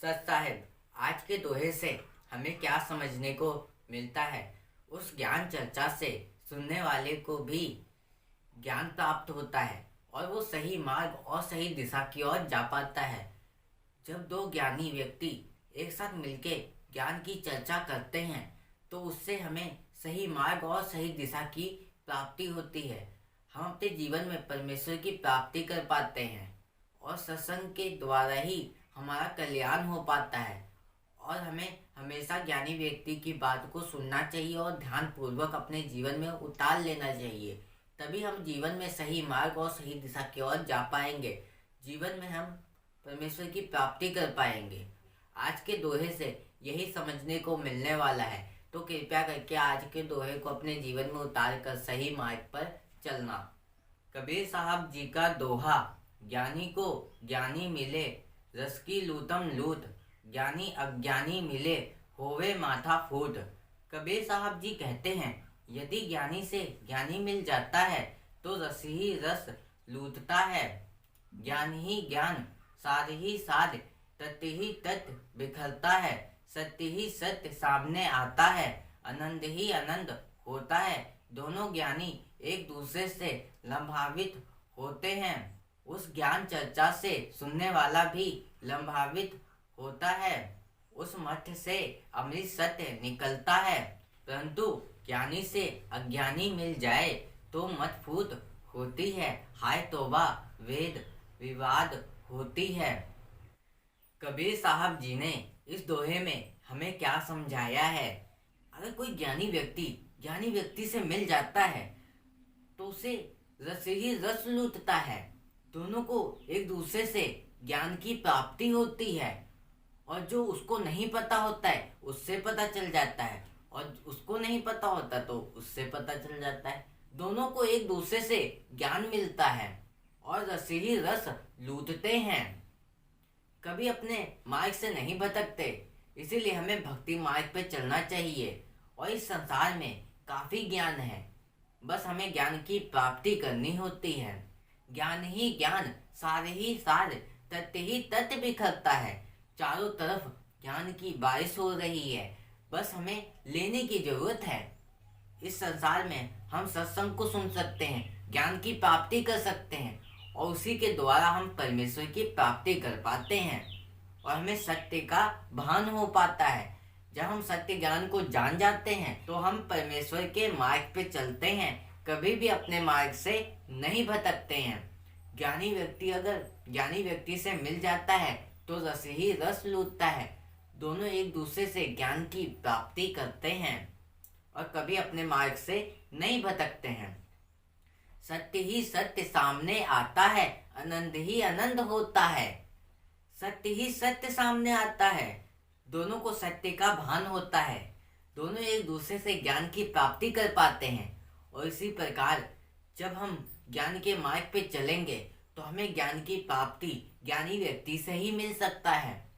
सच साहेब, आज के दोहे से हमें क्या समझने को मिलता है। उस ज्ञान चर्चा से सुनने वाले को भी ज्ञान प्राप्त होता है और वो सही मार्ग और सही दिशा की ओर जा पाता है। जब दो ज्ञानी व्यक्ति एक साथ मिलके ज्ञान की चर्चा करते हैं तो उससे हमें सही मार्ग और सही दिशा की प्राप्ति होती है। हम अपने जीवन में परमेश्वर की प्राप्ति कर पाते हैं और सत्संग के द्वारा ही हमारा कल्याण हो पाता है। और हमें हमेशा ज्ञानी व्यक्ति की बात को सुनना चाहिए और ध्यान पूर्वक अपने जीवन में उतार लेना चाहिए। तभी हम जीवन में सही मार्ग और सही दिशा की ओर जा पाएंगे। जीवन में हम परमेश्वर की प्राप्ति कर पाएंगे। आज के दोहे से यही समझने को मिलने वाला है, तो कृपया करके आज के दोहे को अपने जीवन में उतार कर सही मार्ग पर चलना। कबीर साहब जी का दोहा, ज्ञानी को ज्ञानी मिले रस की लूटम लूट, ज्ञानी अज्ञानी मिले होवे माथा फूट। कबीर साहब जी कहते हैं, यदि ज्ञानी से ज्ञानी मिल जाता है तो रस ही रस लूटता है, ज्ञान ही ज्ञान, साध ही साध, तत्व ही तत्व बिखरता है, सत्य ही सत्य सामने आता है, आनंद ही आनंद होता है। दोनों ज्ञानी एक दूसरे से लाभान्वित होते हैं। उस ज्ञान चर्चा से सुनने वाला भी लाभान्वित होता है। उस मठ से अमृत सत्य निकलता है। परंतु ज्ञानी से अज्ञानी मिल जाए तो मत फूट होती है, हाय तौबा, वेद विवाद होती है। कबीर साहब जी ने इस दोहे में हमें क्या समझाया है। अगर कोई ज्ञानी व्यक्ति से मिल जाता है तो उसे रस ही रस लूटता है। दोनों को एक दूसरे से ज्ञान की प्राप्ति होती है और जो उसको नहीं पता होता है उससे पता चल जाता है और उसको नहीं पता होता तो उससे पता चल जाता है। दोनों को एक दूसरे से ज्ञान मिलता है और रस ही रस लूटते हैं। कभी अपने मार्ग से नहीं भटकते, इसीलिए हमें भक्ति मार्ग पे चलना चाहिए। और इस संसार में काफी ज्ञान है, बस हमें ज्ञान की प्राप्ति करनी होती है। ज्ञान ही ज्ञान, सार ही सार, तत्व ही तत्व बिखरता है। चारों तरफ ज्ञान की बारिश हो रही है, बस हमें लेने की जरूरत है। इस संसार में हम सत्संग को सुन सकते हैं, ज्ञान की प्राप्ति कर सकते हैं और उसी के द्वारा हम परमेश्वर की प्राप्ति कर पाते हैं और हमें सत्य का भान हो पाता है। जब हम सत्य ज्ञान को जान जाते हैं तो हम परमेश्वर के मार्ग पे चलते हैं, कभी भी अपने मार्ग से नहीं भटकते हैं। ज्ञानी व्यक्ति से मिल जाता है तो रस ही रस लूटता है। दोनों एक दूसरे से ज्ञान की प्राप्ति करते हैं और कभी अपने मार्ग से नहीं भटकते हैं। सत्य ही सत्य सामने आता है, आनंद ही आनंद होता है। सत्य ही सत्य सामने आता है, दोनों को सत्य का भान होता है। दोनों एक दूसरे से ज्ञान की प्राप्ति कर पाते हैं और इसी प्रकार जब हम ज्ञान के मार्ग पे चलेंगे तो हमें ज्ञान की प्राप्ति ज्ञानी व्यक्ति से ही मिल सकता है।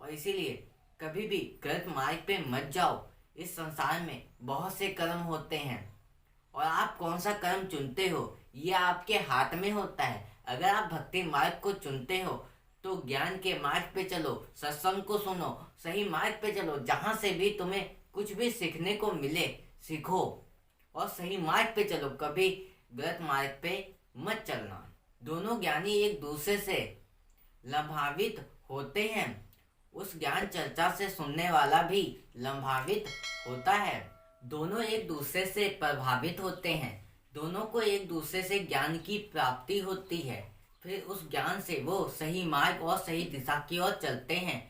और इसीलिए कभी भी गलत मार्ग पे मत जाओ। इस संसार में बहुत से कर्म होते हैं और आप कौन सा कर्म चुनते हो ये आपके हाथ में होता है। अगर आप भक्ति मार्ग को चुनते हो तो ज्ञान के मार्ग पे चलो, सत्संग को सुनो, सही मार्ग पे चलो। जहां से भी तुम्हें कुछ भी सीखने को मिले सीखो और सही मार्ग पे चलो, कभी गलत मार्ग पे मत चलना। दोनों ज्ञानी एक दूसरे से लाभान्वित होते हैं। उस ज्ञान चर्चा से सुनने वाला भी लाभान्वित होता है। दोनों एक दूसरे से प्रभावित होते हैं। दोनों को एक दूसरे से ज्ञान की प्राप्ति होती है। फिर उस ज्ञान से वो सही मार्ग और सही दिशा की ओर चलते हैं।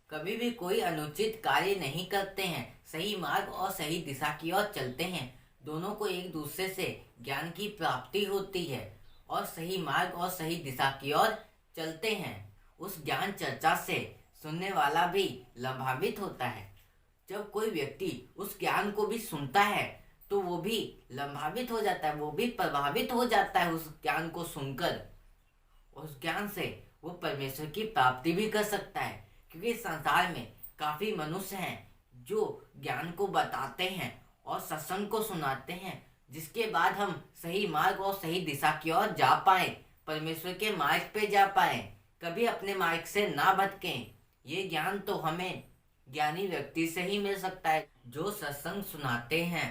कभी भी कोई अनुचित कार्य नहीं करते हैं, सही मार्ग और सही दिशा की ओर चलते हैं। दोनों को एक दूसरे से ज्ञान की प्राप्ति होती है और सही मार्ग और सही दिशा की ओर चलते हैं। उस ज्ञान चर्चा से सुनने वाला भी लाभान्वित होता है। जब कोई व्यक्ति उस ज्ञान को भी सुनता है तो वो भी लाभान्वित हो जाता है, वो भी प्रभावित हो जाता है उस ज्ञान को सुनकर। उस ज्ञान से वो परमेश्वर की प्राप्ति भी कर सकता है, क्योंकि संसार में काफी मनुष्य हैं जो ज्ञान को बताते हैं और सत्संग को सुनाते हैं, जिसके बाद हम सही मार्ग और सही दिशा की ओर जा पाए, परमेश्वर के मार्ग पे जा पाए, कभी अपने मार्ग से ना भटकें। ये ज्ञान तो हमें ज्ञानी व्यक्ति से ही मिल सकता है जो सत्संग सुनाते हैं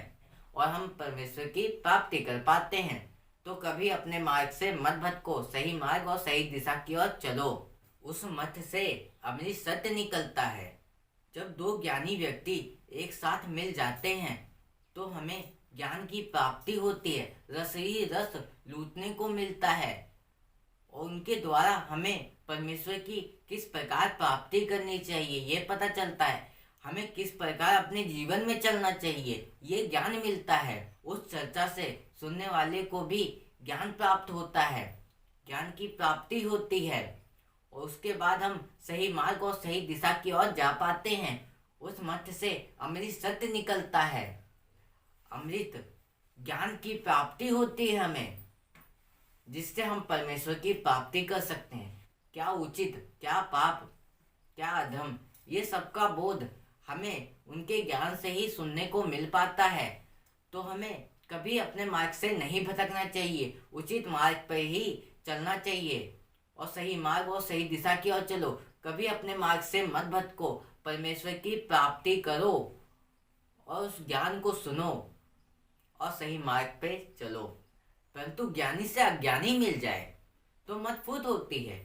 और हम परमेश्वर की प्राप्ति कर पाते हैं। तो कभी अपने मार्ग से मत भटको, सही मार्ग और सही दिशा की ओर चलो। उस मत से अमृत सत्य निकलता है। जब दो ज्ञानी व्यक्ति एक साथ मिल जाते हैं तो हमें ज्ञान की प्राप्ति होती है, रस ही रस लूटने को मिलता है और उनके द्वारा हमें परमेश्वर की किस प्रकार प्राप्ति करनी चाहिए ये पता चलता है। हमें किस प्रकार अपने जीवन में चलना चाहिए ये ज्ञान मिलता है। उस चर्चा से सुनने वाले को भी ज्ञान प्राप्त होता है, ज्ञान की प्राप्ति होती है और उसके बाद हम सही मार्ग और सही दिशा की ओर जा पाते हैं। उस मत से अमृत सत्य निकलता है, अमृत ज्ञान की प्राप्ति होती है हमें, जिससे हम परमेश्वर की प्राप्ति कर सकते हैं। क्या उचित, क्या पाप, क्या अधम, ये सबका बोध हमें उनके ज्ञान से ही सुनने को मिल पाता है। तो हमें कभी अपने मार्ग से नहीं भटकना चाहिए, उचित मार्ग पर ही चलना चाहिए और सही मार्ग और सही दिशा की ओर चलो। कभी अपने मार्ग से मत भटको, परमेश्वर की प्राप्ति करो और उस ज्ञान को सुनो और सही मार्ग पे चलो। परंतु ज्ञानी से अज्ञानी मिल जाए तो मत फूट होती है।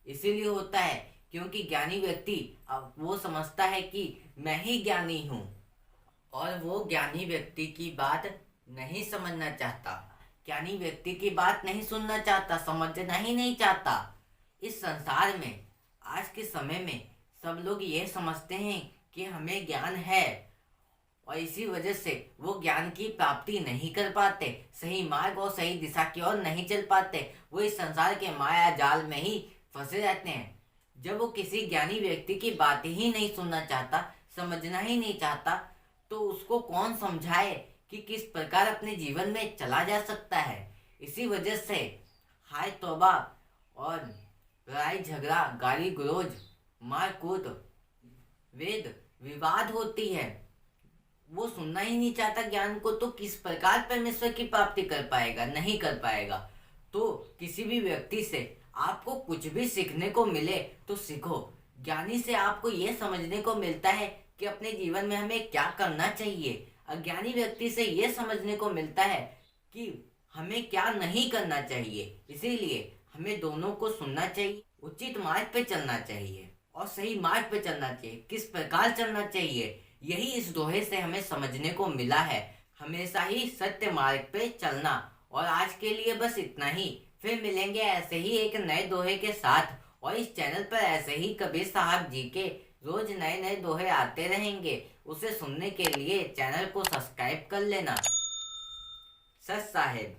इसीलिए होता है क्योंकि ज्ञानी व्यक्ति अब वो समझता है कि मैं ही ज्ञानी हूँ और वो ज्ञानी व्यक्ति की बात नहीं समझना चाहता, ज्ञानी व्यक्ति की बात नहीं सुनना चाहता, समझना ही नहीं चाहता। इस संसार में आज के समय में सब लोग ये समझते हैं कि हमें ज्ञान है और इसी वजह से वो ज्ञान की प्राप्ति नहीं कर पाते, सही मार्ग और सही दिशा की ओर नहीं चल पाते। वो इस संसार के माया जाल में ही फंसे रहते हैं। जब वो किसी ज्ञानी व्यक्ति की बात ही नहीं सुनना चाहता, समझना ही नहीं चाहता, तो उसको कौन समझाए कि किस प्रकार अपने जीवन में चला जा सकता है। इसी वजह से हाय तौबा और लड़ाई झगड़ा, गाली गलौज, मारकूट, वेद विवाद होती है। वो सुनना ही नहीं चाहता ज्ञान को, तो किस प्रकार परमेश्वर की प्राप्ति कर पाएगा, नहीं कर पाएगा। तो किसी भी व्यक्ति से आपको कुछ भी सीखने को मिले तो सीखो। ज्ञानी से आपको ये समझने को मिलता है कि अपने जीवन में हमें क्या करना चाहिए, अज्ञानी व्यक्ति से ये समझने को मिलता है कि हमें क्या नहीं करना चाहिए। इसीलिए हमें दोनों को सुनना चाहिए, उचित मार्ग पे चलना चाहिए और सही मार्ग पे चलना चाहिए। किस प्रकार चलना चाहिए यही इस दोहे से हमें समझने को मिला है। हमेशा ही सत्य मार्ग पे चलना। और आज के लिए बस इतना ही। फिर मिलेंगे ऐसे ही एक नए दोहे के साथ और इस चैनल पर ऐसे ही कबीर साहब जी के रोज नए नए दोहे आते रहेंगे। उसे सुनने के लिए चैनल को सब्सक्राइब कर लेना। सत साहेब।